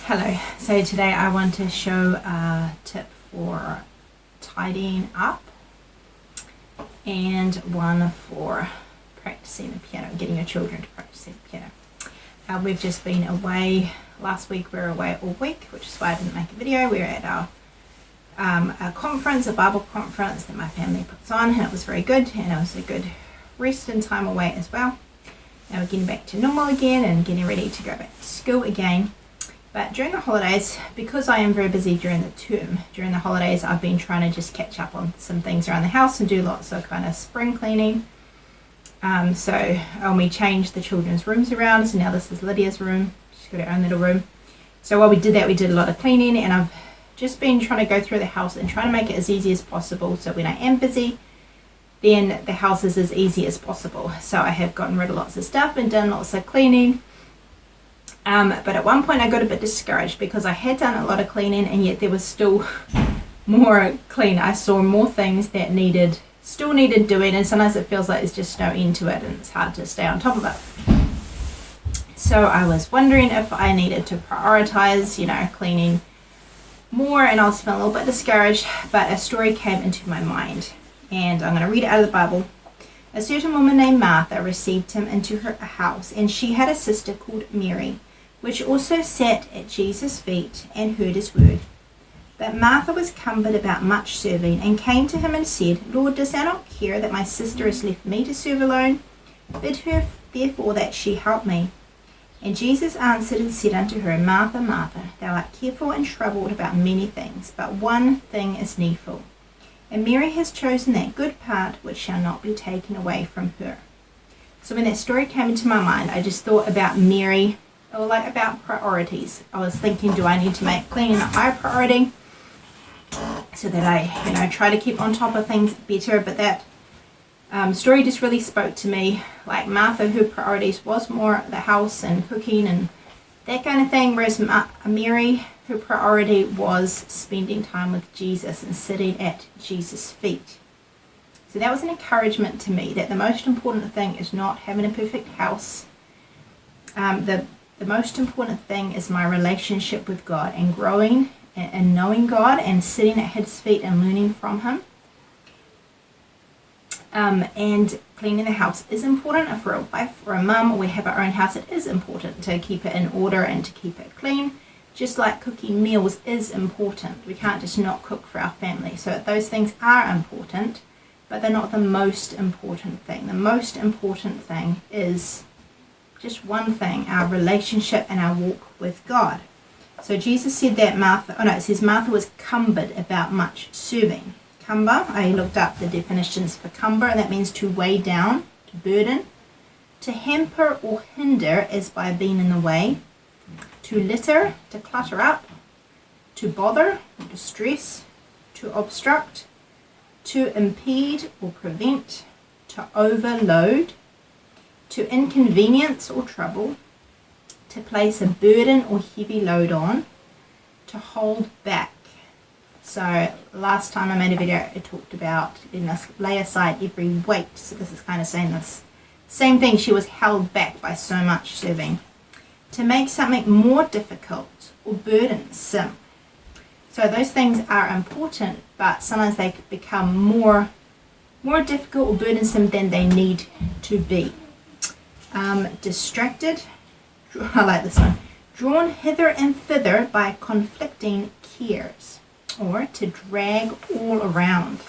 Hello, so today I want to show a tip for tidying up and one for practicing the piano, getting your children to practice the piano. We've just been away. Last week we were away all week, which is why I didn't make a video. We were at our conference, a Bible conference that my family puts on, and it was very good, and it was a good rest and time away as well. Now we're getting back to normal again and getting ready to go back to school again. But during the holidays, because I am very busy during the term, during the holidays I've been trying to just catch up on some things around the house and do lots of kind of spring cleaning. So we changed the children's rooms around, so now this is Lydia's room. She's got her own little room. So while we did that, we did a lot of cleaning, and I've just been trying to go through the house and trying to make it as easy as possible, so when I am busy, then the house is as easy as possible. So I have gotten rid of lots of stuff and done lots of cleaning. But at one point I got a bit discouraged because I had done a lot of cleaning and yet there was still more clean. I saw more things that still needed doing, and sometimes it feels like there's just no end to it and it's hard to stay on top of it. So I was wondering if I needed to prioritize, cleaning more, and I was feeling a little bit discouraged, but a story came into my mind, and I'm going to read it out of the Bible. A certain woman named Martha received him into her house, and she had a sister called Mary, which also sat at Jesus' feet and heard his word. But Martha was cumbered about much serving, and came to him and said, Lord, dost thou not care that my sister has left me to serve alone? Bid her therefore that she help me. And Jesus answered and said unto her, Martha, Martha, thou art careful and troubled about many things, but one thing is needful. And Mary has chosen that good part which shall not be taken away from her. So when that story came into my mind, I just thought about Mary, or about priorities. I was thinking, do I need to make cleaning a high priority so that I try to keep on top of things better? But that story just really spoke to me. Like Martha, her priorities was more the house and cooking and that kind of thing, whereas Mary, her priority was spending time with Jesus and sitting at Jesus' feet. So that was an encouragement to me that the most important thing is not having a perfect house. The most important thing is my relationship with God and growing and knowing God and sitting at his feet and learning from him. And cleaning the house is important. If we're a wife or a mum or we have our own house, it is important to keep it in order and to keep it clean. Just like cooking meals is important. We can't just not cook for our family. So those things are important, but they're not the most important thing. The most important thing is just one thing, our relationship and our walk with God. So Jesus said that Martha was cumbered about much serving. Cumber, I looked up the definitions for cumber, and that means to weigh down, to burden, to hamper or hinder as by being in the way, to litter, to clutter up, to bother, or distress, to obstruct, to impede or prevent, to overload, to inconvenience or trouble, to place a burden or heavy load on, to hold back. So last time I made a video, I talked about lay aside every weight. So this is kind of saying this same thing. She was held back by so much serving. To make something more difficult or burdensome. So those things are important, but sometimes they become more difficult or burdensome than they need to be. Distracted, I like this one, drawn hither and thither by conflicting cares, or to drag all around.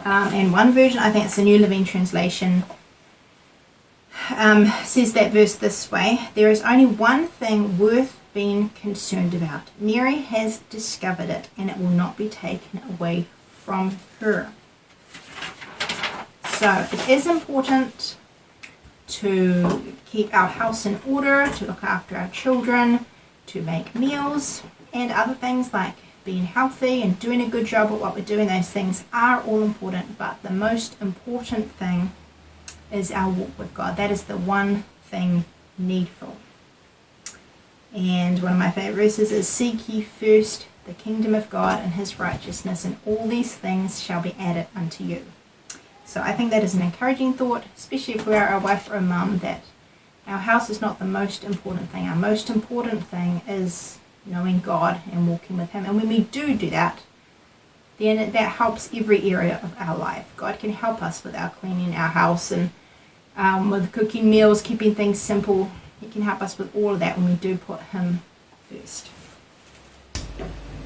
And one version, I think it's the New Living Translation, says that verse this way: there is only one thing worth being concerned about. Mary has discovered it, and it will not be taken away from her. So it is important to keep our house in order, to look after our children, to make meals, and other things like being healthy and doing a good job at what we're doing. Those things are all important, but the most important thing is our walk with God. That is the one thing needful. And one of my favorite verses is, seek ye first the kingdom of God and his righteousness, and all these things shall be added unto you. So I think that is an encouraging thought, especially if we are a wife or a mum, that Our house is not the most important thing. Our most important thing is knowing God and walking with Him. And when we do that, then that helps every area of our life. God can help us with our cleaning our house and with cooking meals, keeping things simple. He can help us with all of that when we do put Him first.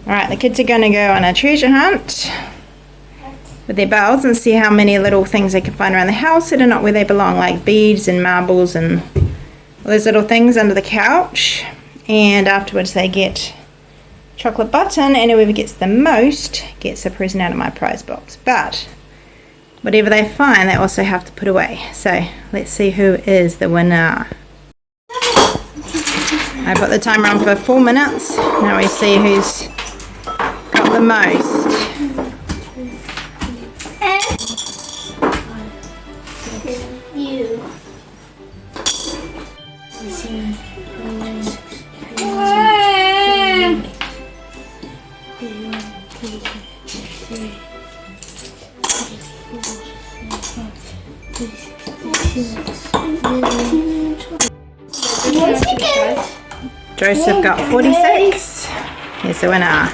Alright, the kids are going to go on a treasure hunt with their bells and see how many little things they can find around the house that are not where they belong, like beads and marbles and all those little things under the couch. And afterwards they get chocolate button, and whoever gets the most gets a present out of my prize box. But whatever they find, they also have to put away. So let's see who is the winner. I put the timer on for 4 minutes. Now we see who's got the most. You. Joseph got 46. Here's the winner.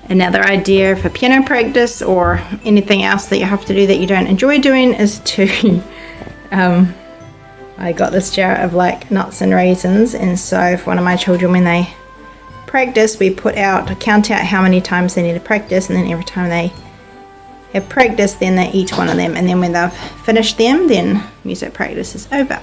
Another idea for piano practice or anything else that you have to do that you don't enjoy doing is to I got this jar of like nuts and raisins, and so for one of my children, when they practice, we count out how many times they need to practice, and then every time they have practiced, then they eat one of them, and then when they've finished them, then music practice is over.